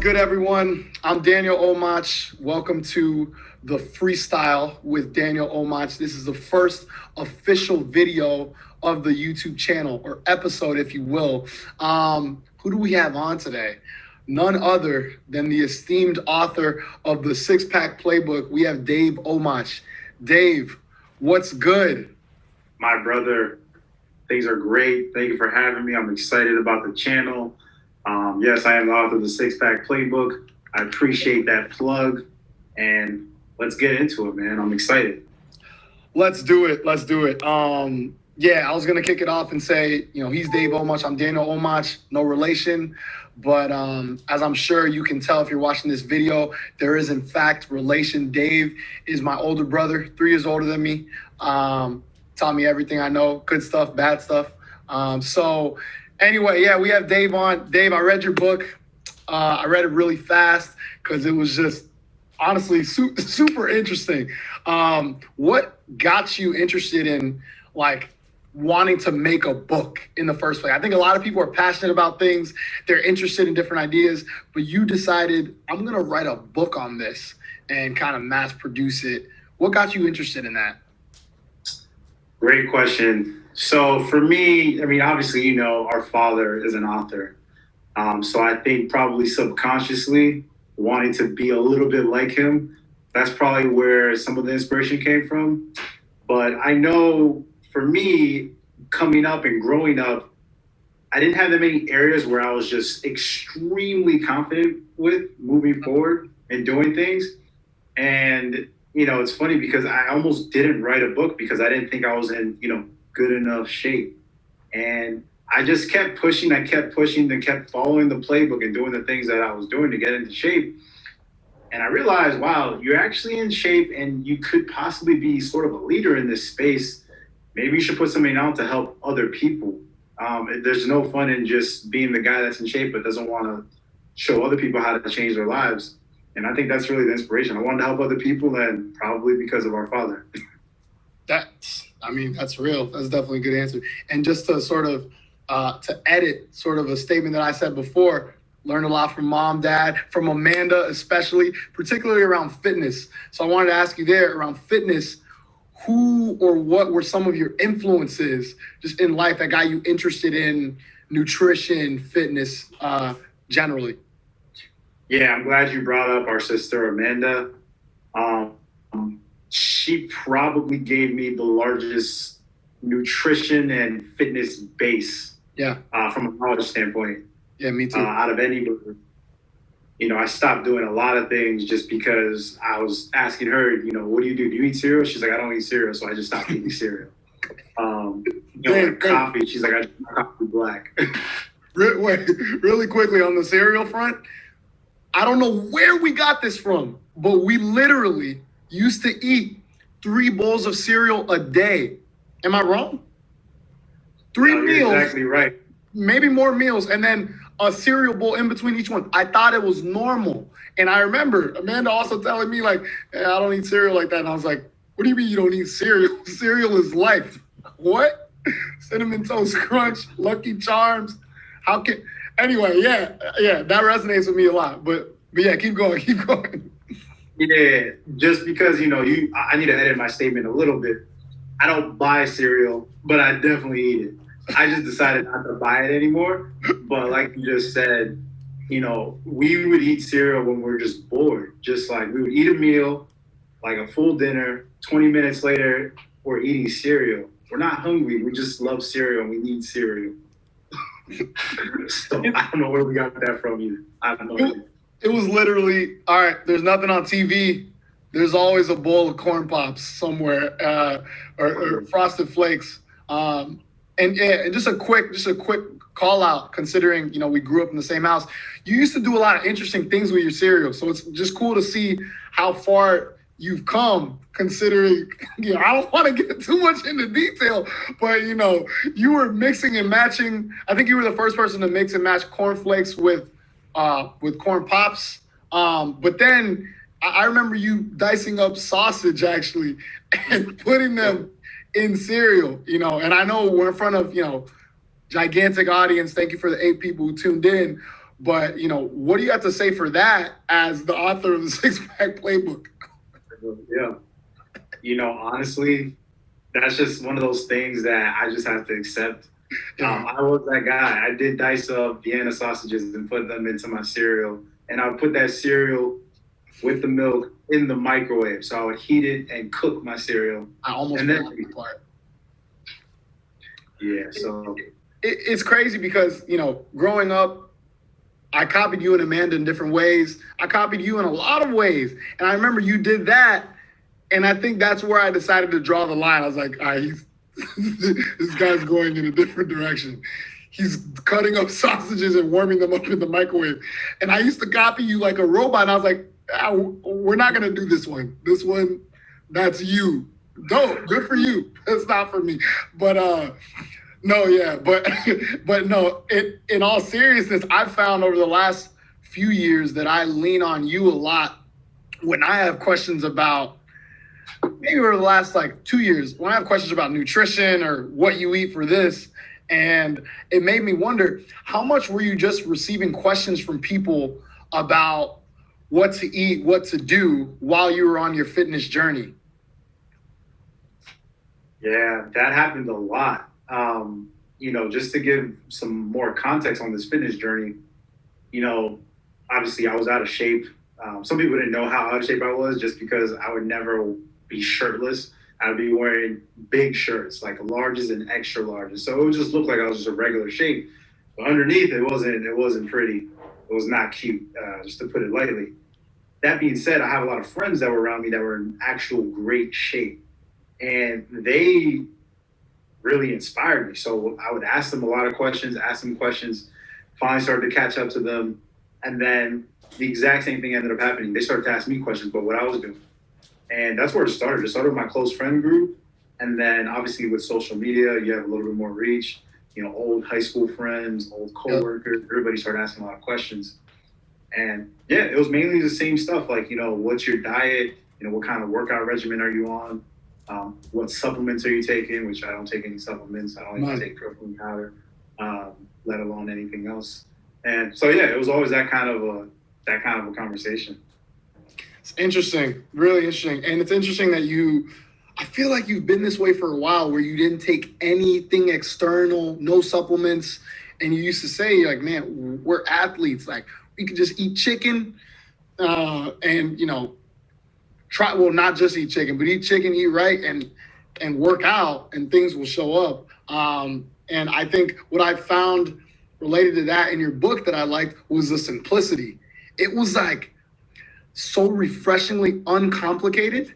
good, everyone? I'm Daniel Omach. Welcome to the Freestyle with Daniel Omach. This is the first official video of the YouTube channel, or episode, if you will. Who do we have on today? None other than the esteemed author of the Six Pack Playbook. We have Dave Omach. Dave, what's good? My brother, things are great. Thank you for having me. I'm excited about the channel. Yes, I am the author of the Six Pack Playbook. I appreciate that plug, and let's get into it, man. I'm excited. Let's do it. Yeah, I was gonna kick it off and say, he's Dave Omach. I'm Daniel Omach, no relation, but as I'm sure you can tell if you're watching this video, there is in fact relation. Dave is my older brother, 3 years older than me. Taught me everything I know, good stuff, bad stuff. So anyway, yeah, we have Dave on. Dave, I read your book. I read it really fast because it was just honestly super interesting. What got you interested in wanting to make a book in the first place? I think a lot of people are passionate about things. They're interested in different ideas, but you decided, I'm going to write a book on this and kind of mass produce it. What got you interested in that? Great question. So for me, obviously, our father is an author. So I think probably subconsciously wanting to be a little bit like him, that's probably where some of the inspiration came from. But I know for me, coming up and growing up, I didn't have that many areas where I was just extremely confident with moving forward and doing things. And, it's funny because I almost didn't write a book because I didn't think I was in, good enough shape. And I just kept pushing, and kept following the playbook and doing the things that I was doing to get into shape. And I realized, wow, you're actually in shape and you could possibly be sort of a leader in this space. Maybe you should put something out to help other people. There's no fun in just being the guy that's in shape but doesn't want to show other people how to change their lives. And I think that's really the inspiration. I wanted to help other people, and probably because of our father. That's real. That's definitely a good answer. And just to sort of, to edit sort of a statement that I said before, learned a lot from mom, dad, from Amanda especially, particularly around fitness. So I wanted to ask you there around fitness, who or what were some of your influences just in life that got you interested in nutrition, fitness, generally? Yeah, I'm glad you brought up our sister, Amanda. She probably gave me the largest nutrition and fitness base. Yeah. From a knowledge standpoint. Yeah, me too. Out of anybody. I stopped doing a lot of things just because I was asking her, what do? Do you eat cereal? She's like, I don't eat cereal, so I just stopped eating cereal. Coffee. She's like, I drink my coffee black. Wait, really quickly on the cereal front, I don't know where we got this from, but we literally used to eat 3 bowls of cereal a day. Am I wrong? 3 No, meals. You're exactly right. Maybe more meals, and then a cereal bowl in between each one. I thought it was normal. And I remember Amanda also telling me hey, I don't eat cereal like that. And I was like, what do you mean you don't eat cereal? Cereal is life. What? Cinnamon Toast Crunch, Lucky Charms. Anyway, yeah, that resonates with me a lot. But yeah, keep going. Yeah, just because, I need to edit my statement a little bit. I don't buy cereal, but I definitely eat it. I just decided not to buy it anymore. But like you just said, we would eat cereal when we're just bored. Just like we would eat a meal, like a full dinner, 20 minutes later, we're eating cereal. We're not hungry. We just love cereal and we need cereal. So I don't know where we got that from either. I don't know. It was literally, all right, there's nothing on TV. There's always a bowl of corn pops somewhere, or Frosted Flakes. And just a quick call out, considering, we grew up in the same house. You used to do a lot of interesting things with your cereal. So it's just cool to see how far you've come, considering, I don't want to get too much into detail, but, you were mixing and matching. I think you were the first person to mix and match cornflakes with corn pops. But then I remember you dicing up sausage actually and putting them in cereal, and I know we're in front of, gigantic audience. Thank you for the 8 people who tuned in. But, what do you have to say for that as the author of the Six Pack Playbook? Yeah. Honestly, that's just one of those things that I just have to accept. I was that guy. I did dice up Vienna sausages and put them into my cereal. And I would put that cereal with the milk in the microwave. So I would heat it and cook my cereal. I almost and forgot that part. Yeah, so it's crazy because, growing up, I copied you and Amanda in different ways. I copied you in a lot of ways. And I remember you did that. And I think that's where I decided to draw the line. I was like, all right, this guy's going in a different direction. He's cutting up sausages and warming them up in the microwave. And I used to copy you like a robot. And I was like, we're not going to do this one. This one, that's you. Dope. Good for you. That's not for me. But no, yeah. But no, in all seriousness, I've found over the last few years that I lean on you a lot when I have questions about, maybe over the last 2 years, when I have questions about nutrition or what you eat for this. And it made me wonder, how much were you just receiving questions from people about what to eat, what to do while you were on your fitness journey? Yeah, that happened a lot. Just to give some more context on this fitness journey, obviously I was out of shape. Some people didn't know how out of shape I was just because I would never be shirtless. I'd be wearing big shirts, like larges and extra larges. So it would just look like I was just a regular shape. But underneath, it wasn't pretty. It was not cute, just to put it lightly. That being said, I have a lot of friends that were around me that were in actual great shape. And they really inspired me. So I would ask them a lot of questions, finally started to catch up to them. And then the exact same thing ended up happening. They started to ask me questions about what I was doing. And that's where it started. It started with my close friend group. And then obviously with social media, you have a little bit more reach. Old high school friends, old coworkers, everybody started asking a lot of questions. And yeah, it was mainly the same stuff. Like, what's your diet? What kind of workout regimen are you on? What supplements are you taking? Which I don't take any supplements. I don't even take protein powder, let alone anything else. And so yeah, it was always that kind of a conversation. It's interesting, really interesting. And it's interesting that I feel like you've been this way for a while where you didn't take anything external, no supplements. And you used to say, like, man, we're athletes. Like, we could just eat chicken and, not just eat chicken, but eat chicken, eat right, and work out, and things will show up. And I think what I found related to that in your book that I liked was the simplicity. It was so refreshingly uncomplicated,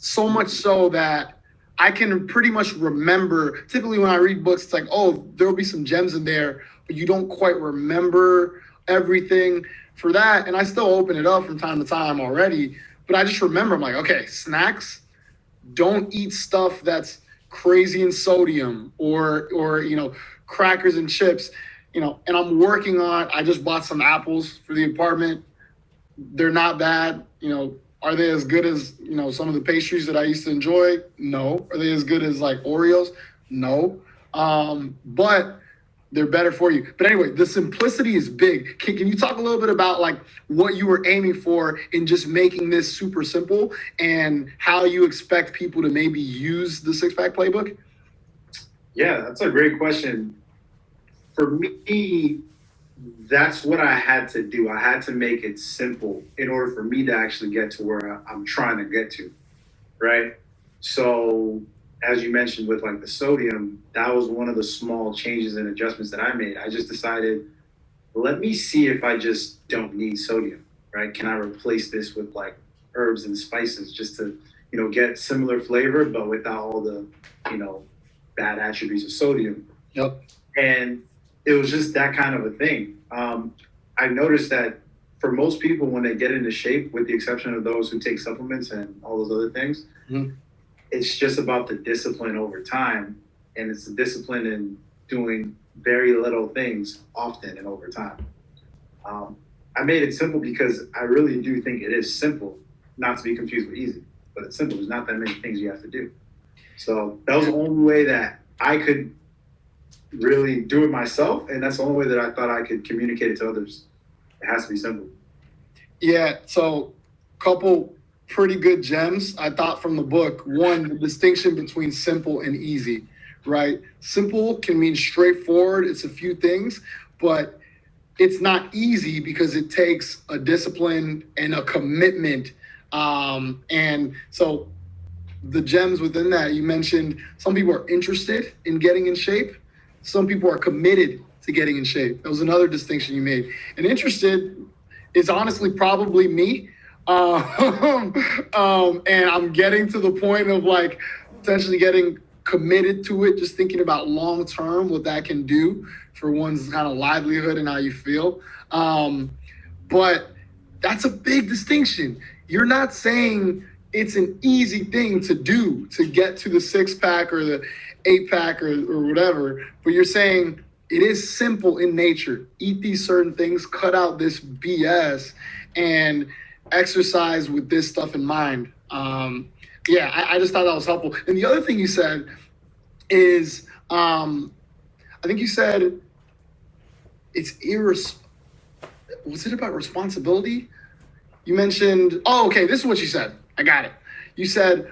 so much so that I can pretty much remember. Typically when I read books, it's like, oh, there'll be some gems in there, but you don't quite remember everything for that. And I still open it up from time to time already, but I just remember, I'm like, okay, snacks, don't eat stuff that's crazy in sodium or crackers and chips, and I'm working on, I just bought some apples for the apartment. They're not bad. Are they as good as, some of the pastries that I used to enjoy? No. Are they as good as Oreos? No. But they're better for you. But anyway, the simplicity is big. Can you talk a little bit about what you were aiming for in just making this super simple and how you expect people to maybe use the Six Pack Playbook? Yeah, that's a great question. For me, that's what I had to do. I had to make it simple in order for me to actually get to where I'm trying to get to, right? So as you mentioned with the sodium, that was one of the small changes and adjustments that I made. I just decided, let me see if I just don't need sodium, right? Can I replace this with herbs and spices just to, get similar flavor, but without all the, bad attributes of sodium. Yep. And it was just that kind of a thing. I noticed that for most people, when they get into shape, with the exception of those who take supplements and all those other things, it's just about the discipline over time. And it's the discipline in doing very little things often and over time. I made it simple because I really do think it is simple, not to be confused with easy, but it's simple. There's not that many things you have to do. So that was the only way that I could really do it myself, and that's the only way that I thought I could communicate it to others. It has to be simple. Yeah, so couple pretty good gems I thought from the book. One, the distinction between simple and easy, right? Simple can mean straightforward, it's a few things, but it's not easy because it takes a discipline and a commitment. And so the gems within that, you mentioned some people are interested in getting in shape, some people are committed to getting in shape. That was another distinction you made. And interested is honestly probably me. And I'm getting to the point of like potentially getting committed to it, just thinking about long term what that can do for one's kind of livelihood and how you feel. But that's a big distinction. You're not saying it's an easy thing to do to get to the 6 pack or the 8 pack or whatever, but you're saying it is simple in nature. Eat these certain things, cut out this BS, and exercise with this stuff in mind. Yeah, I just thought that was helpful. And the other thing you said is, I think you said it's was it about responsibility? You mentioned, oh, okay, this is what you said. I got it. You said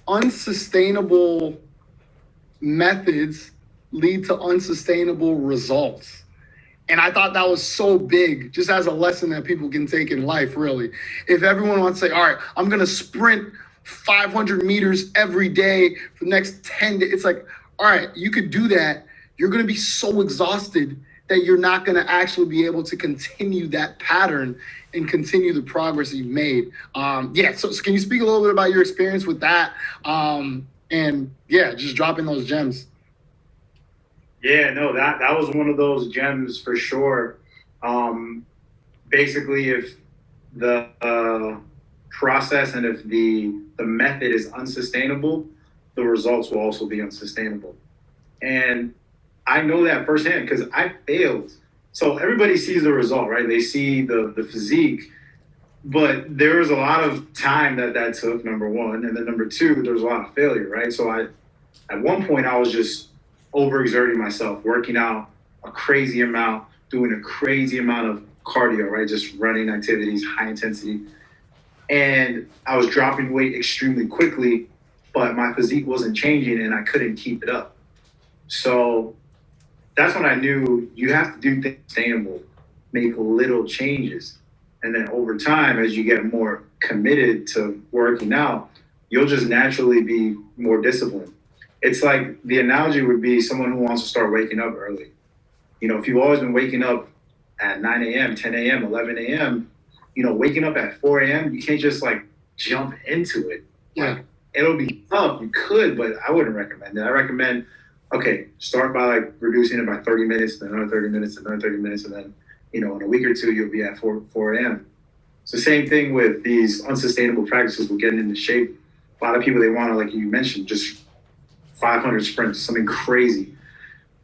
unsustainable methods lead to unsustainable results. And I thought that was so big, just as a lesson that people can take in life, really. If everyone wants to say, all right, I'm going to sprint 500 meters every day for the next 10 days, it's like, all right, you could do that. You're going to be so exhausted that you're not going to actually be able to continue that pattern and continue the progress that you've made. Yeah, so can you speak a little bit about your experience with that? And yeah, just dropping those gems. Yeah, no, that was one of those gems for sure. Basically, if the process and if the method is unsustainable, the results will also be unsustainable. And I know that firsthand because I failed. So everybody sees the result, right? They see the physique, but there was a lot of time that took, number one. And then number two, there was a lot of failure, right? So at one point, I was just overexerting myself, working out a crazy amount, doing a crazy amount of cardio, right? Just running activities, high intensity. And I was dropping weight extremely quickly, but my physique wasn't changing and I couldn't keep it up. So that's when I knew you have to do things sustainable, make little changes. And then over time, as you get more committed to working out, you'll just naturally be more disciplined. It's like the analogy would be someone who wants to start waking up early. You know, if you've always been waking up at 9 a.m., 10 a.m., 11 a.m., you know, waking up at 4 a.m., you can't just like jump into it. Yeah. Like, it'll be tough. You could, but I wouldn't recommend it. I recommend, okay, start by like reducing it by 30 minutes, then another 30 minutes, another 30 minutes, and then, you know, in a week or two, you'll be at 4 a.m. It's the same thing with these unsustainable practices with getting into shape. A lot of people, they want to, like you mentioned, just 500 sprints, something crazy.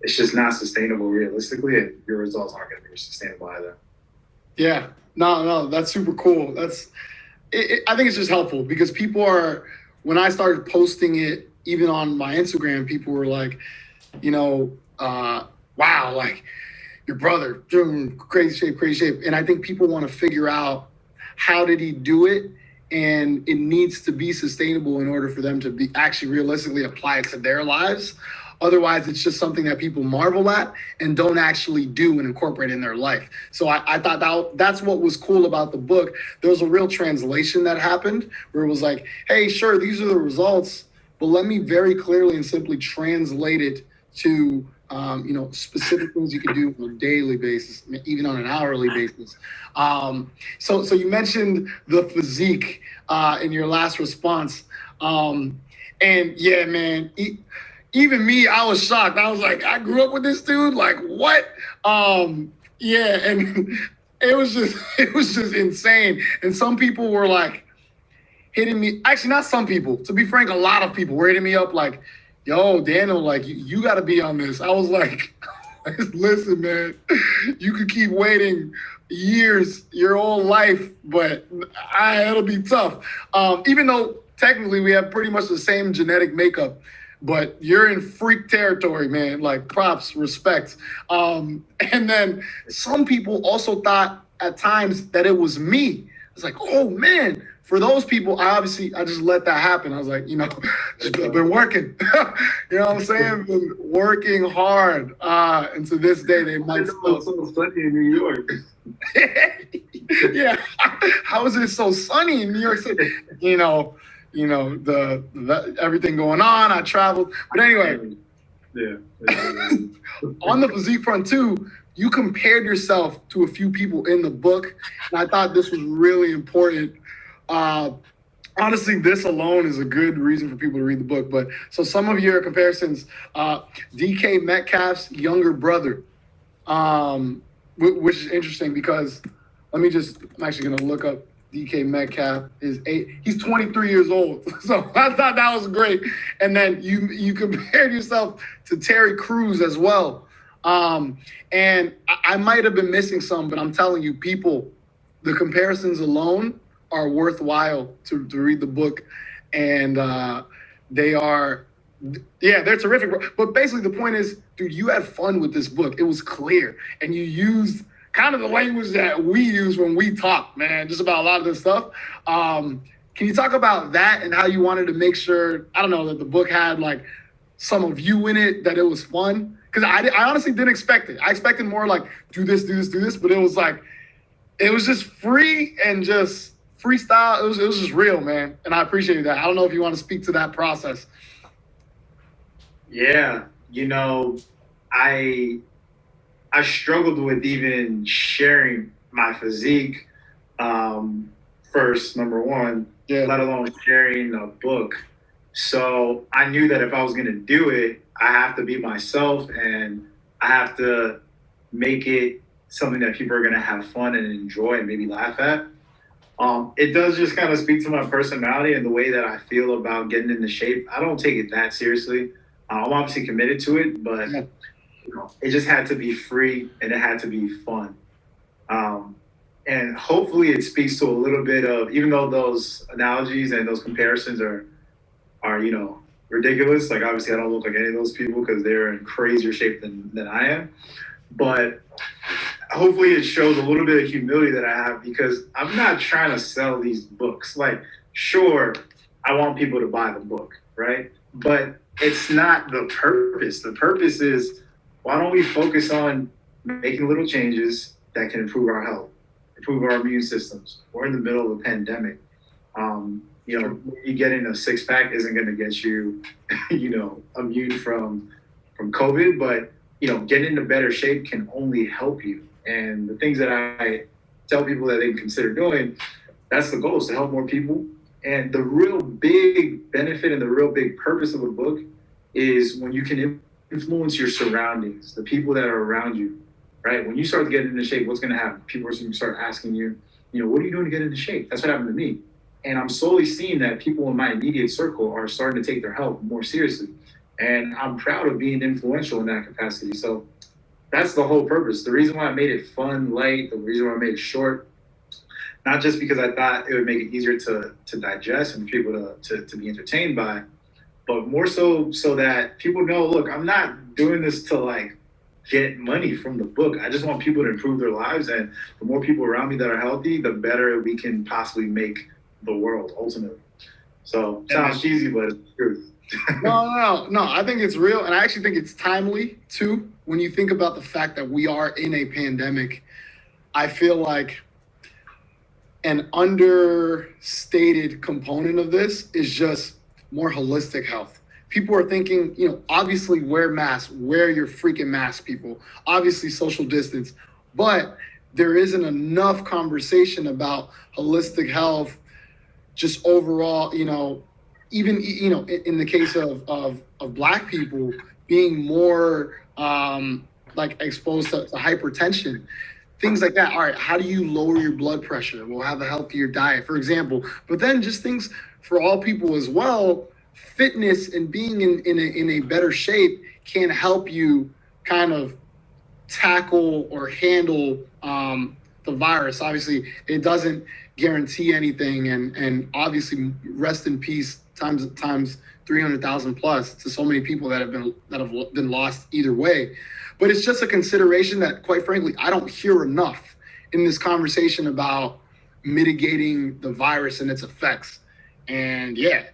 It's just not sustainable realistically, and your results aren't going to be sustainable either. Yeah, no, that's super cool. I think it's just helpful because people are, when I started posting it, even on my Instagram, people were like, you know, wow, like your brother, crazy shape. And I think people want to figure out how did he do it? And it needs to be sustainable in order for them to be actually realistically apply it to their lives. Otherwise, it's just something that people marvel at and don't actually do and incorporate in their life. So I thought that's what was cool about the book. There was a real translation that happened where it was like, hey, sure, these are the results, but let me very clearly and simply translate it to specific things you can do on a daily basis, even on an hourly basis. So you mentioned the physique in your last response. And yeah, man, even me, I was shocked. I was like, I grew up with this dude. Like, what? Yeah, and it was just insane. And some people were like hitting me. Actually, not some people. To be frank, a lot of people were hitting me up like, yo, Daniel, like, you got to be on this. I was like, listen, man, you could keep waiting years, your whole life, but it'll be tough. Even though technically we have pretty much the same genetic makeup, but you're in freak territory, man. Like props, respect. And then some people also thought at times that it was me. It's like, oh man. For those people, I just let that happen. I was like, just been working. You know what I'm saying? Been working hard. And to this day, they might still. It's so sunny in New York. Yeah. How is it so sunny in New York City? The everything going on. I traveled, but anyway. Yeah. On the physique front too, you compared yourself to a few people in the book, and I thought this was really important. Honestly, this alone is a good reason for people to read the book. But so some of your comparisons, DK Metcalf's younger brother, which is interesting because I'm actually going to look up DK Metcalf. He's 23 years old. So I thought that was great. And then you compared yourself to Terry Crews as well. And I might have been missing some, but I'm telling you, people, the comparisons alone are worthwhile to read the book, and they're terrific. But basically the point is, dude, you had fun with this book. It was clear, and you used kind of the language that we use when we talk, man, just about a lot of this stuff. Can you talk about that and how you wanted to make sure, I don't know, that the book had like some of you in it, that it was fun? Because I honestly didn't expect it. I expected more like do this, but it was like, it was just free and just freestyle. It was just real, man. And I appreciate that. I don't know if you want to speak to that process. Yeah. I struggled with even sharing my physique first, number one, let alone sharing a book. So I knew that if I was going to do it, I have to be myself, and I have to make it something that people are going to have fun and enjoy and maybe laugh at. It does just kind of speak to my personality and the way that I feel about getting into shape. I don't take it that seriously. I'm obviously committed to it, but it just had to be free and it had to be fun. And hopefully it speaks to a little bit of, even though those analogies and those comparisons are ridiculous. Like obviously I don't look like any of those people because they're in crazier shape than I am. But hopefully it shows a little bit of humility that I have, because I'm not trying to sell these books. Like, sure, I want people to buy the book, right? But it's not the purpose. The purpose is, why don't we focus on making little changes that can improve our health, improve our immune systems? We're in the middle of a pandemic. You getting a six pack isn't going to get you, immune from COVID, but getting into better shape can only help you. And the things that I tell people that they can consider doing, that's the goal, is to help more people. And the real big benefit and the real big purpose of a book is when you can influence your surroundings, the people that are around you, right? When you start getting into shape, what's going to happen? People are going to start asking you, what are you doing to get into shape? That's what happened to me. And I'm slowly seeing that people in my immediate circle are starting to take their health more seriously. And I'm proud of being influential in that capacity. So that's the whole purpose. The reason why I made it fun, light, the reason why I made it short, not just because I thought it would make it easier to digest and for people to be entertained by, but more so that people know, look, I'm not doing this to like get money from the book. I just want people to improve their lives. And the more people around me that are healthy, the better we can possibly make the world ultimately. So sounds cheesy, but it's true. No. I think it's real. And I actually think it's timely too. When you think about the fact that we are in a pandemic, I feel like an understated component of this is just more holistic health. People are thinking, obviously wear masks, wear your freaking mask, people. Obviously social distance, but there isn't enough conversation about holistic health, just overall, even, in the case of Black people being more exposed to hypertension, things like that. All right, how do you lower your blood pressure? We'll have a healthier diet, for example. But then just things for all people as well, fitness and being in a better shape can help you kind of tackle or handle the virus. Obviously, it doesn't guarantee anything, and obviously rest in peace times 300,000 plus to so many people that have been lost either way. But it's just a consideration that, quite frankly, I don't hear enough in this conversation about mitigating the virus and its effects. And yeah,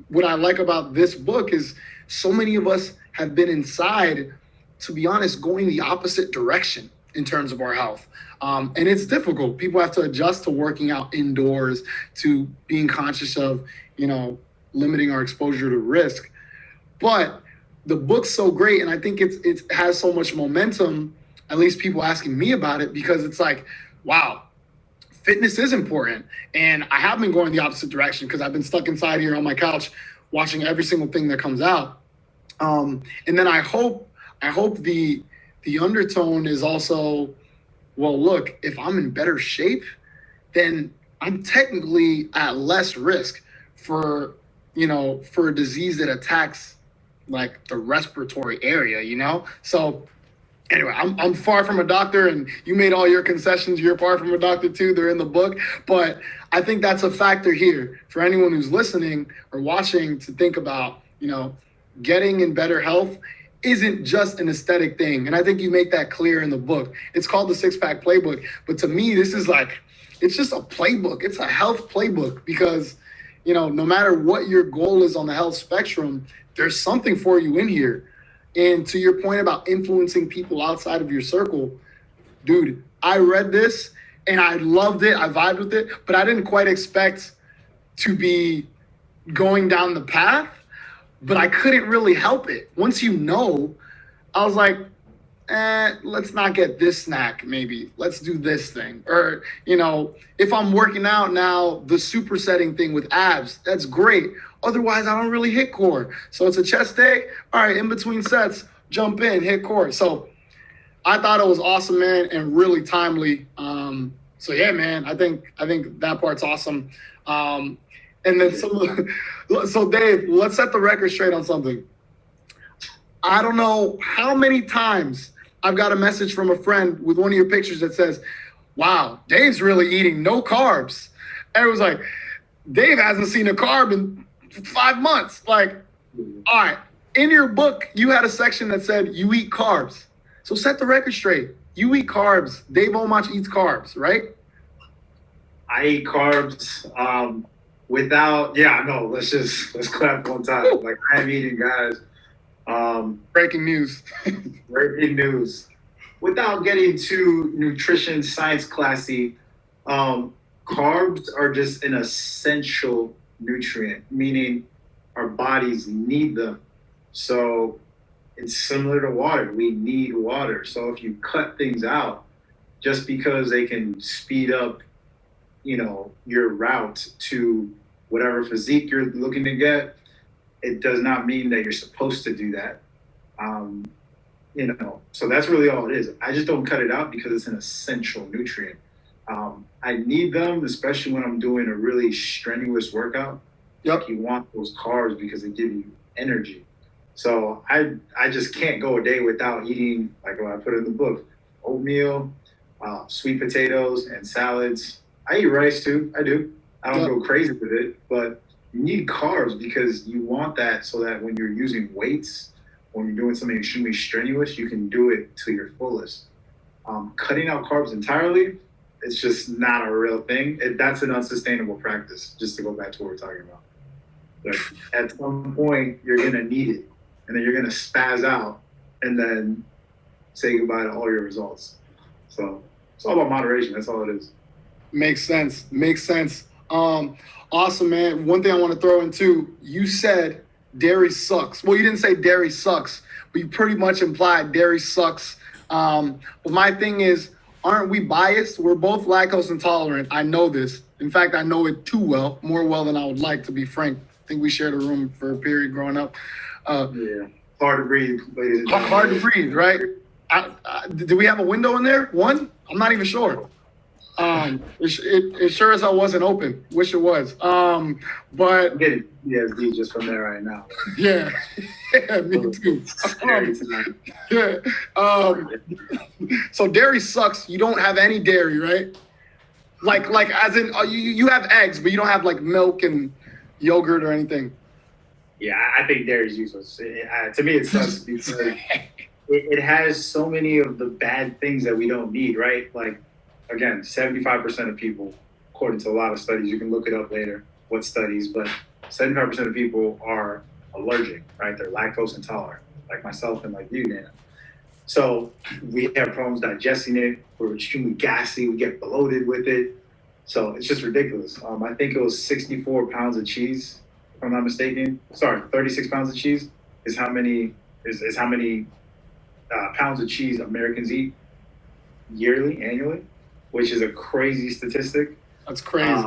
what I like about this book is so many of us have been inside, to be honest, going the opposite direction in terms of our health. And it's difficult. People have to adjust to working out indoors, to being conscious of, limiting our exposure to risk. But the book's so great, and I think it has so much momentum, at least people asking me about it, because it's like, wow, fitness is important. And I have been going the opposite direction because I've been stuck inside here on my couch watching every single thing that comes out. And then I hope the undertone is also, well, look, if I'm in better shape, then I'm technically at less risk for a disease that attacks like the respiratory area, So anyway, I'm far from a doctor, and you made all your concessions. You're far from a doctor too. They're in the book. But I think that's a factor here for anyone who's listening or watching to think about, getting in better health isn't just an aesthetic thing. And I think you make that clear in the book. It's called the Six Pack Playbook. But to me, this is it's just a playbook. It's a health playbook because, no matter what your goal is on the health spectrum, there's something for you in here. And to your point about influencing people outside of your circle, dude, I read this and I loved it. I vibed with it, but I didn't quite expect to be going down the path, but I couldn't really help it. Once I was like, let's not get this snack, maybe. Let's do this thing. Or, if I'm working out now, the supersetting thing with abs, that's great. Otherwise, I don't really hit core. So it's a chest day. All right, in between sets, jump in, hit core. So I thought it was awesome, man, and really timely. So yeah, man, I think that part's awesome. And then so Dave, let's set the record straight on something. I don't know how many times I've got a message from a friend with one of your pictures that says, wow, Dave's really eating no carbs. And it was like, Dave hasn't seen a carb in 5 months. Like, all right, in your book, you had a section that said you eat carbs. So set the record straight. You eat carbs. Dave Omach eats carbs, right? I eat carbs let's clap one time. Like, I'm eating, guys. Breaking news. Breaking news. Without getting too nutrition science classy, carbs are just an essential nutrient, meaning our bodies need them. So it's similar to water. We need water. So if you cut things out just because they can speed up, your route to whatever physique you're looking to get, it does not mean that you're supposed to do that. So that's really all it is. I just don't cut it out because it's an essential nutrient. I need them, especially when I'm doing a really strenuous workout. Yep. Like, you want those carbs because they give you energy. So I just can't go a day without eating, like what I put in the book, oatmeal, sweet potatoes, and salads. I eat rice too. I do. I don't go crazy with it, but you need carbs because you want that so that when you're using weights, when you're doing something extremely strenuous, you can do it to your fullest. Cutting out carbs entirely, it's just not a real thing. That's an unsustainable practice, just to go back to what we're talking about. But at some point, you're going to need it, and then you're going to spaz out and then say goodbye to all your results. So it's all about moderation. That's all it is. Makes sense. Awesome, man. One thing I want to throw in too, you said dairy sucks. Well, you didn't say dairy sucks, but you pretty much implied dairy sucks. But my thing is, aren't we biased? We're both lactose intolerant. I know this. In fact, I know it more well than I would like, to be frank. I think we shared a room for a period growing up. Yeah, hard to breathe, ladies and gentlemen. Hard to breathe, right? Did we have a window in there? One? I'm not even sure. It sure as hell wasn't open. Wish it was. But I'm getting PTSD just from there right now. Yeah, me too. Yeah. So dairy sucks. You don't have any dairy, right? Like as in you have eggs, but you don't have like milk and yogurt or anything. Yeah, I think dairy is useless. To me, it sucks because it has so many of the bad things that we don't need, right? Like, again, 75% of people, according to a lot of studies, you can look it up later, what studies, but 75% of people are allergic, right? They're lactose intolerant, like myself and like you, Nana. So we have problems digesting it. We're extremely gassy. We get bloated with it. So it's just ridiculous. I think it was 64 pounds of cheese, if I'm not mistaken. Sorry, 36 pounds of cheese is how many pounds of cheese Americans eat yearly, annually, which is a crazy statistic. That's crazy.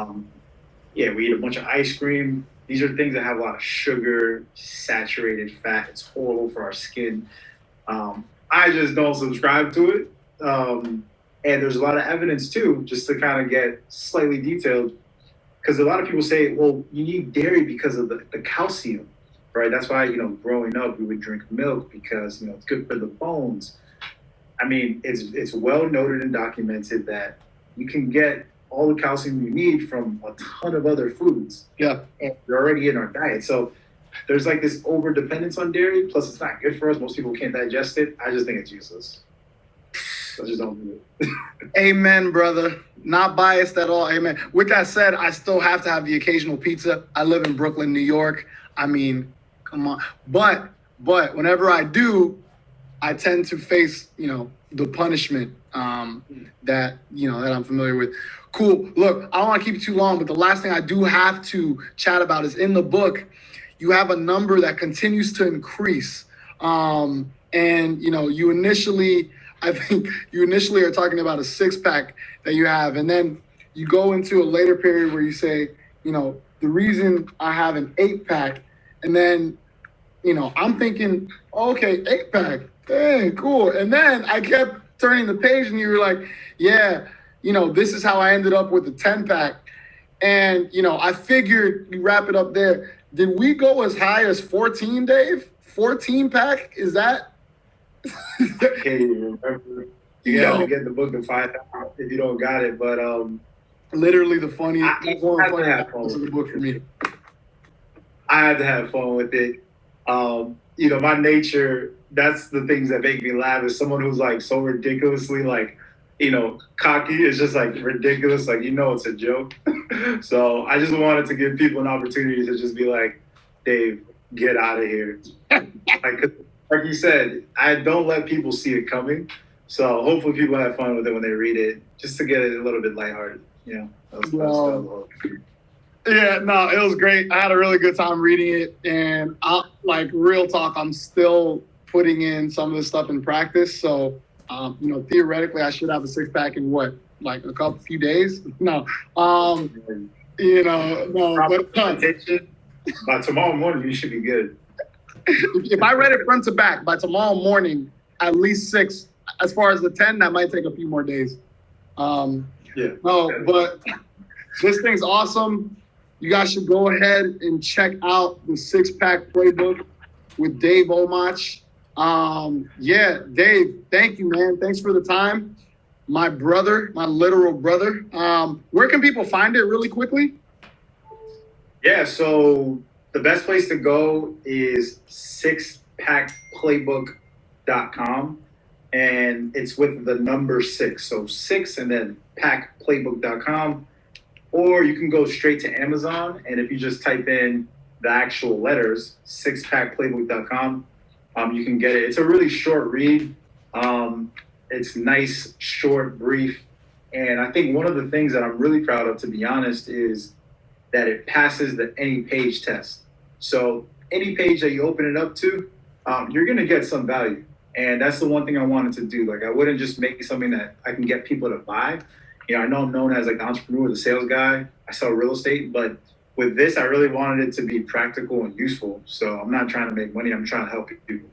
Yeah, we eat a bunch of ice cream. These are things that have a lot of sugar, saturated fat. It's horrible for our skin. I just don't subscribe to it. And there's a lot of evidence too, just to kind of get slightly detailed, because a lot of people say, well, you need dairy because of the calcium, right? That's why, growing up, we would drink milk because, it's good for the bones. I mean, it's well noted and documented that you can get all the calcium you need from a ton of other foods. Yeah. And they're already in our diet. So there's like this over dependence on dairy. Plus, it's not good for us. Most people can't digest it. I just think it's useless. I just don't do it. Amen, brother. Not biased at all. Amen. With that said, I still have to have the occasional pizza. I live in Brooklyn, New York. I mean, come on. But whenever I do, I tend to face, the punishment that I'm familiar with. Cool. Look, I don't want to keep it too long, but the last thing I do have to chat about is in the book, you have a number that continues to increase. And, you initially are talking about a 6-pack that you have. And then you go into a later period where you say, the reason I have an 8-pack. And then, I'm thinking, okay, 8-pack. Dang, cool. And then I kept turning the page and you were like, yeah, this is how I ended up with the 10-pack. And, I figured you wrap it up there. Did we go as high as 14, Dave? 14-pack? Is that? I can't even remember. You have to get the book to find out if you don't got it. But literally the funniest. One of the funniest parts of the book for me. I had to have fun with it. My nature, that's the things that make me laugh, is someone who's like so ridiculously like, cocky. It's just like ridiculous. Like, it's a joke. So I just wanted to give people an opportunity to just be like, Dave, get out of here. Like you said, I don't let people see it coming. So hopefully people have fun with it when they read it, just to get it a little bit lighthearted. Yeah, no, it was great. I had a really good time reading it, and real talk, I'm still putting in some of this stuff in practice. So, theoretically, I should have a 6-pack in a few days. No, no, but by tomorrow morning you should be good. If I read it front to back by tomorrow morning, at least 6. As far as the 10, that might take a few more days. No, but this thing's awesome. You guys should go ahead and check out the 6-Pack Playbook with Dave Omach. Dave, thank you, man. Thanks for the time. My brother, my literal brother. Where can people find it really quickly? Yeah, so the best place to go is sixpackplaybook.com, and it's with the number 6. So 6 and then packplaybook.com. Or you can go straight to Amazon, and if you just type in the actual letters, sixpackplaybook.com, you can get it. It's a really short read. It's nice, short, brief. And I think one of the things that I'm really proud of, to be honest, is that it passes the any page test. So any page that you open it up to, you're going to get some value. And that's the one thing I wanted to do. Like, I wouldn't just make something that I can get people to buy. I know I'm known as like the entrepreneur, the sales guy. I sell real estate, but with this, I really wanted it to be practical and useful. So I'm not trying to make money. I'm trying to help people.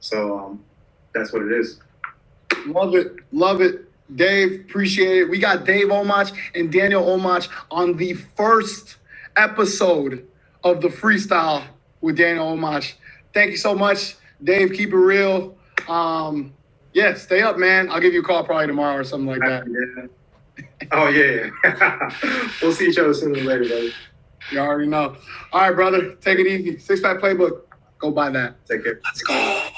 So that's what it is. Love it. Love it. Dave, appreciate it. We got Dave Omach and Daniel Omach on the first episode of the Freestyle with Daniel Omach. Thank you so much, Dave. Keep it real. Stay up, man. I'll give you a call probably tomorrow or something like that. Oh, yeah. We'll see each other sooner or later, buddy. You already know. All right, brother. Take it easy. Six Pack Playbook. Go buy that. Take care. Let's go.